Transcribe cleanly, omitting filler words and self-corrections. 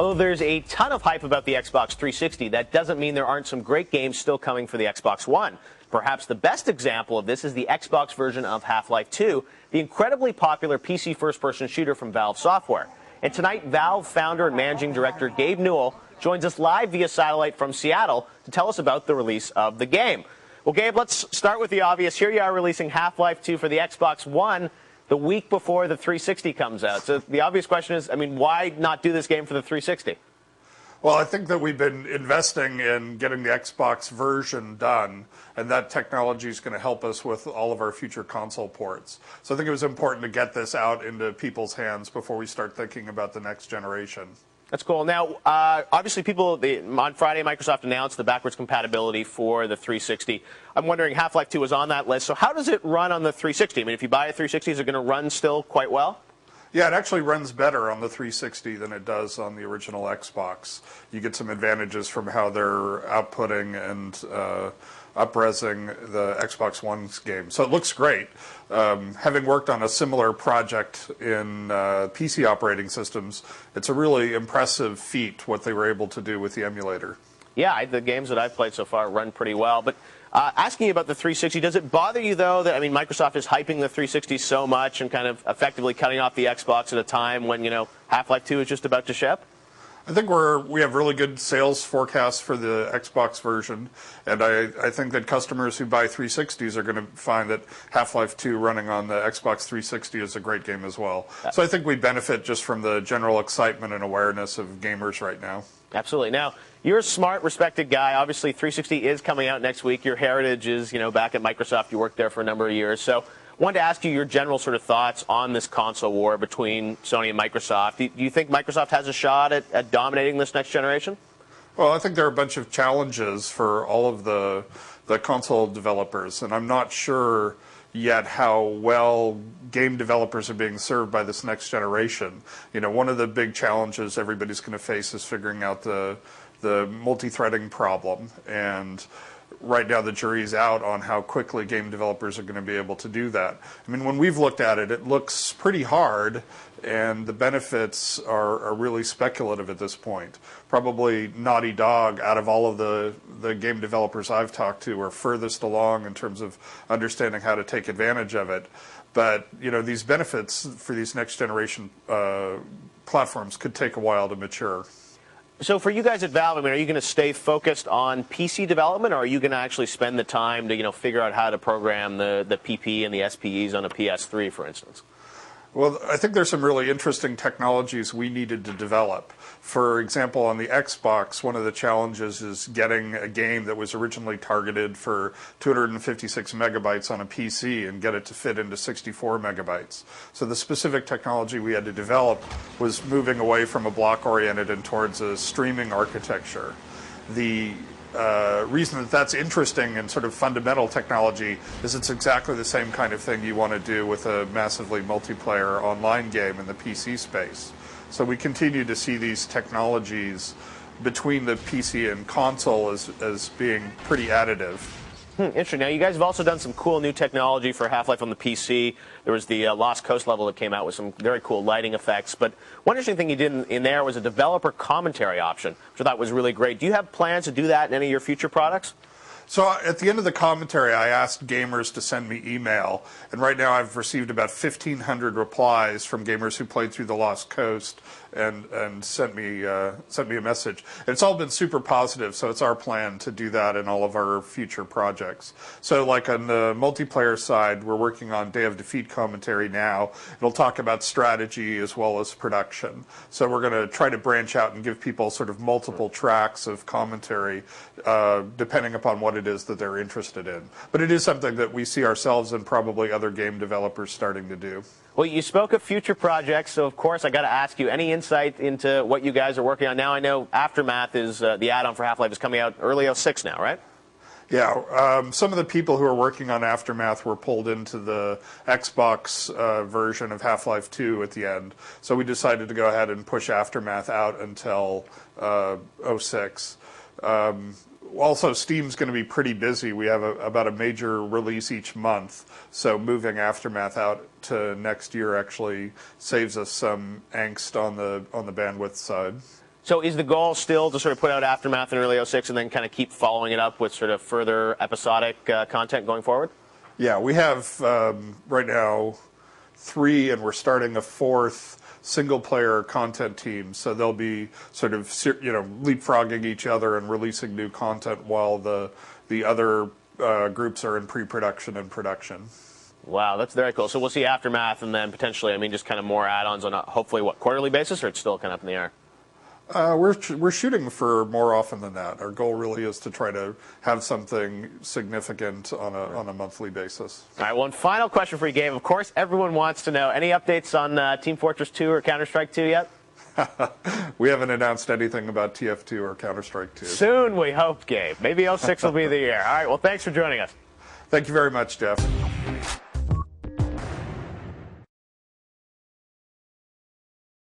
Although there's a ton of hype about the Xbox 360, that doesn't mean there aren't some great games still coming for the Xbox One. Perhaps the best example of this is the Xbox version of Half-Life 2, the incredibly popular PC first-person shooter from Valve Software. And tonight, Valve founder and managing director Gabe Newell joins us live via satellite from Seattle to tell us about the release of the game. Well, Gabe, let's start with the obvious. Here you are releasing Half-Life 2 for the Xbox One the week before the 360 comes out. So the obvious question is, why not do this game for the 360? Well, I think that we've been investing in getting the Xbox version done, and that technology is going to help us with all of our future console ports. So I think it was important to get this out into people's hands before we start thinking about the next generation. That's cool. Now, obviously, on Friday, Microsoft announced the backwards compatibility for the 360. I'm wondering, Half-Life 2 was on that list. So how does it run on the 360? If you buy a 360, is it going to run still quite well? Yeah, it actually runs better on the 360 than it does on the original Xbox. You get some advantages from how they're outputting and up-resing the Xbox One's game. So it looks great. Having worked on a similar project in PC operating systems, it's a really impressive feat what they were able to do with the emulator. Yeah, the games that I've played so far run pretty well. But asking you about the 360, does it bother you, though, that, Microsoft is hyping the 360 so much and kind of effectively cutting off the Xbox at a time when, Half-Life 2 is just about to ship? I think we have really good sales forecasts for the Xbox version, and I think that customers who buy 360s are going to find that Half-Life 2 running on the Xbox 360 is a great game as well. So I think we benefit just from the general excitement and awareness of gamers right now. Absolutely. Now, you're a smart, respected guy. Obviously, 360 is coming out next week. Your heritage is, back at Microsoft. You worked there for a number of years. So I wanted to ask you your general sort of thoughts on this console war between Sony and Microsoft. Do you think Microsoft has a shot at dominating this next generation? Well, I think there are a bunch of challenges for all of the console developers, and I'm not sure yet how well game developers are being served by this next generation. One of the big challenges everybody's going to face is figuring out the multi-threading problem, and right now the jury's out on how quickly game developers are going to be able to do that. When we've looked at it, it looks pretty hard, and the benefits are really speculative at this point. Probably Naughty Dog, out of all of the game developers I've talked to, are furthest along in terms of understanding how to take advantage of it. But, these benefits for these next generation platforms could take a while to mature. So for you guys at Valve, are you going to stay focused on PC development, or are you going to actually spend the time to, figure out how to program the PP and the SPEs on a PS3, for instance? Well, I think there's some really interesting technologies we needed to develop. For example, on the Xbox, one of the challenges is getting a game that was originally targeted for 256 megabytes on a PC and get it to fit into 64 megabytes. So the specific technology we had to develop was moving away from a block-oriented and towards a streaming architecture. The reason that that's interesting and sort of fundamental technology is it's exactly the same kind of thing you want to do with a massively multiplayer online game in the PC space. So we continue to see these technologies between the PC and console as being pretty additive. Interesting. Now, you guys have also done some cool new technology for Half-Life on the PC. There was the Lost Coast level that came out with some very cool lighting effects. But one interesting thing you did in there was a developer commentary option, which I thought was really great. Do you have plans to do that in any of your future products? So at the end of the commentary, I asked gamers to send me email, and right now I've received about 1,500 replies from gamers who played through the Lost Coast and sent me a message. And it's all been super positive, so it's our plan to do that in all of our future projects. So like on the multiplayer side, we're working on Day of Defeat commentary now. It'll talk about strategy as well as production. So we're going to try to branch out and give people sort of multiple tracks of commentary depending upon what it is that they're interested in. But it is something that we see ourselves and probably other game developers starting to do. Well, you spoke of future projects, so of course I got to ask you, any insight into what you guys are working on now? I know Aftermath is the add-on for Half-Life is coming out early '06 now, right? Yeah, some of the people who are working on Aftermath were pulled into the Xbox version of Half-Life 2 at the end, so we decided to go ahead and push Aftermath out until '06. Also, Steam's going to be pretty busy. We have about a major release each month, so moving Aftermath out to next year actually saves us some angst on the bandwidth side. So is the goal still to sort of put out Aftermath in early 06 and then kind of keep following it up with sort of further episodic content going forward? Yeah, we have right now 3, and we're starting a 4th single-player content team. So they'll be sort of leapfrogging each other and releasing new content while the other groups are in pre-production and production. Wow, that's very cool. So we'll see Aftermath and then potentially, just kind of more add-ons on a hopefully quarterly basis, or it's still kind of up in the air? We're shooting for more often than that. Our goal really is to try to have something significant on a monthly basis. All right, one final question for you, Gabe. Of course, everyone wants to know, any updates on Team Fortress 2 or Counter-Strike 2 yet? We haven't announced anything about TF2 or Counter-Strike 2. Soon, we hope, Gabe. Maybe 06 will be the year. All right, well, thanks for joining us. Thank you very much, Jeff.